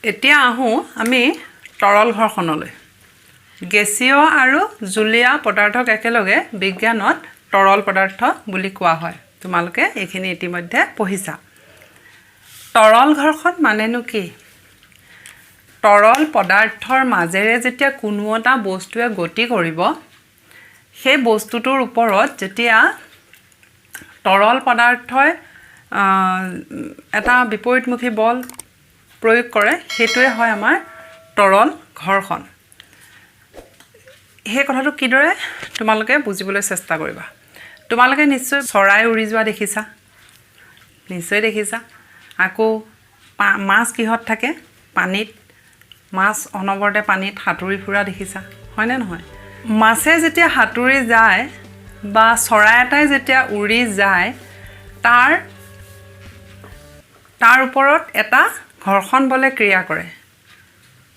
এতিয়া আহোঁ আমি তৰল ঘৰখনলৈ। গেছীয় আৰু জুলীয়া পদাৰ্থক একেলগে বিজ্ঞানত তৰল পদাৰ্থ বুলি কোৱা হয়। তোমালোকে এইখিনি ইতিমধ্যে পঢ়িছা। তৰল ঘৰ্ষণ মানেনো কি? তৰল পদাৰ্থৰ মাজেৰে যেতিয়া কোনো এটা বস্তুৱে গতি কৰিব, সেই বস্তুটোৰ ওপৰত যেতিয়া তৰল পদাৰ্থই এটা বিপৰীতমুখী বল প্ৰয়োগ কৰে, সেইটোৱে হয় আমাৰ তৰল ঘৰ্ষণ। সেই কথাটো কিদৰে তোমালোকে বুজিবলৈ চেষ্টা কৰিবা। তোমালোকে নিশ্চয় চৰাই উৰি যোৱা দেখিছা, নিশ্চয় দেখিছা। আকৌ মাছ কিহত থাকে? পানীত। মাছ অনবৰতে পানীত সাঁতুৰি ফুৰা দেখিছা, হয়নে নহয়? মাছে যেতিয়া সাঁতুৰি যায় বা চৰাই এটাই যেতিয়া উৰি যায়, তাৰ ওপৰত এটা ঘৰ্ষণ বলে ক্ৰিয়া কৰে।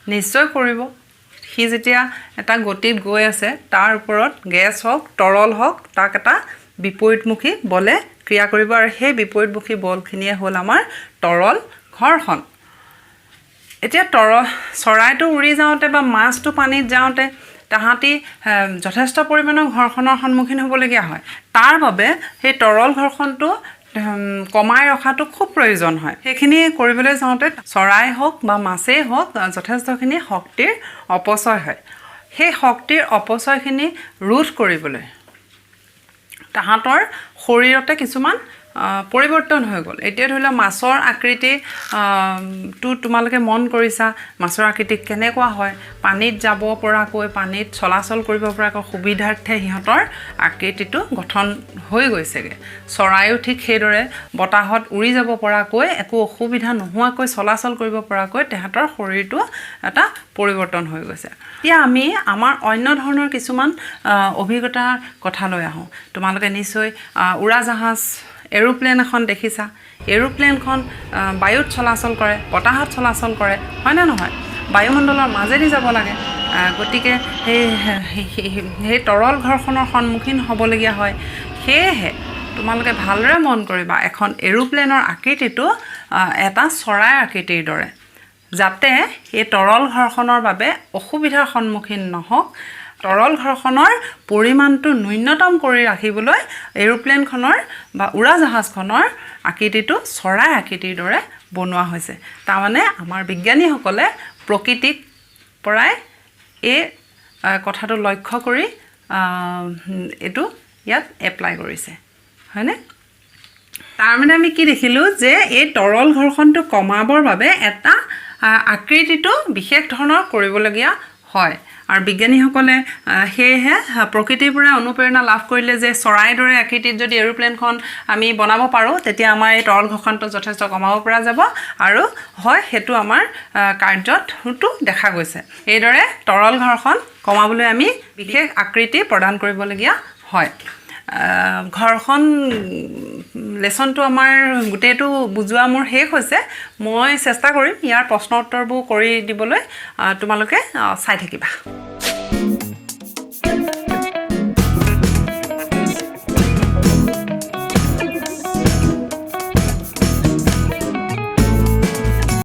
নিশ্চয় কৰিব। সি যেতিয়া এটা গতিত গৈ আছে, তাৰ ওপৰত গেছ হওক তৰল হওক, তাক এটা বিপৰীতমুখী বলে ক্ৰিয়া কৰিব, আৰু সেই বিপৰীতমুখী বলখিনিয়ে হ'ল আমাৰ তৰল ঘৰ্ষণ। এতিয়া চৰাইটো উৰি যাওঁতে বা মাছটো পানীত যাওঁতে তাহাঁতি যথেষ্ট পৰিমাণৰ ঘৰ্ষণৰ সন্মুখীন হ'বলগীয়া হয়। তাৰ বাবে সেই তৰল ঘৰ্ষণটো কমাই ৰখাটো খুব প্ৰয়োজন হয়। সেইখিনি কৰিবলৈ যাওঁতে চৰাই হওক বা মাছেই হওক যথেষ্টখিনি শক্তিৰ অপচয় হয়। সেই শক্তিৰ অপচয়খিনি ৰোধ কৰিবলৈ তাহাঁতৰ শৰীৰতে কিছুমান পৰিৱৰ্তন হৈ গ'ল। এতিয়া ধৰি লওক মাছৰ আকৃতিটো তোমালোকে মন কৰিছা, মাছৰ আকৃতি কেনেকুৱা হয়? পানীত যাব পৰাকৈ, পানীত চলাচল কৰিব পৰাকৈ সুবিধাৰ্থে সিহঁতৰ আকৃতিটো গঠন হৈ গৈছেগৈ। চৰাইও ঠিক সেইদৰে বতাহত উৰি যাব পৰাকৈ, একো অসুবিধা নোহোৱাকৈ চলাচল কৰিব পৰাকৈ তেহেঁতৰ শৰীৰটো এটা পৰিৱৰ্তন হৈ গৈছে। এতিয়া আমি আমাৰ অন্য ধৰণৰ কিছুমান অভিজ্ঞতাৰ কথালৈ আহোঁ। তোমালোকে নিশ্চয় উৰাজাহাজ, এৰোপ্লেন এখন দেখিছা। এৰোপ্লেনখন বায়ুত চলাচল কৰে, বতাহত চলাচল কৰে, হয়নে নহয়? বায়ুমণ্ডলৰ মাজেদি যাব লাগে। গতিকে সেই তৰল ঘৰ্ষণৰ সন্মুখীন হ'বলগীয়া হয়। সেয়েহে তোমালোকে ভালদৰে মন কৰিবা, এখন এৰোপ্লেনৰ আকৃতিটো এটা চৰাইৰ আকৃতিৰ দৰে, যাতে এই তৰল ঘৰ্ষণৰ বাবে অসুবিধাৰ সন্মুখীন নহওক। তৰল ঘৰ্ষণৰ পৰিমাণটো ন্যূনতম কৰি ৰাখিবলৈ এৰোপ্লেনখনৰ বা উৰাজাহাজখনৰ আকৃতিটো চৰাই আকৃতিৰ দৰে বনোৱা হৈছে। তাৰমানে আমাৰ বিজ্ঞানীসকলে প্ৰকৃতিক পৰাই এই কথাটো লক্ষ্য কৰি এইটো ইয়াত এপ্লাই কৰিছে, হয়নে? তাৰমানে আমি কি দেখিলোঁ যে এই তৰল ঘৰ্ষণটো কমাবৰ বাবে এটা আকৃতিটো বিশেষ ধৰণৰ কৰিবলগীয়া হয়। আৰু বিজ্ঞানীসকলে সেয়েহে প্ৰকৃতিৰ পৰা অনুপ্ৰেৰণা লাভ কৰিলে যে চৰাইৰ দৰে আকৃতিত যদি এৰোপ্লেনখন আমি বনাব পাৰোঁ, তেতিয়া আমাৰ এই তৰল ঘৰ্ষণটো যথেষ্ট কমাব পৰা যাব, আৰু হয় সেইটো আমাৰ কাৰ্যতো দেখা গৈছে। এইদৰে তৰল ঘৰ্ষণ কমাবলৈ আমি বিশেষ আকৃতি প্ৰদান কৰিবলগীয়া হয়। ঘৰ্ষণ লেচনটো আমাৰ গোটেইটো বুজোৱা মোৰ শেষ হৈছে। মই চেষ্টা কৰিম ইয়াৰ প্ৰশ্ন উত্তৰবোৰ কৰি দিবলৈ, তোমালোকে চাই থাকিবা।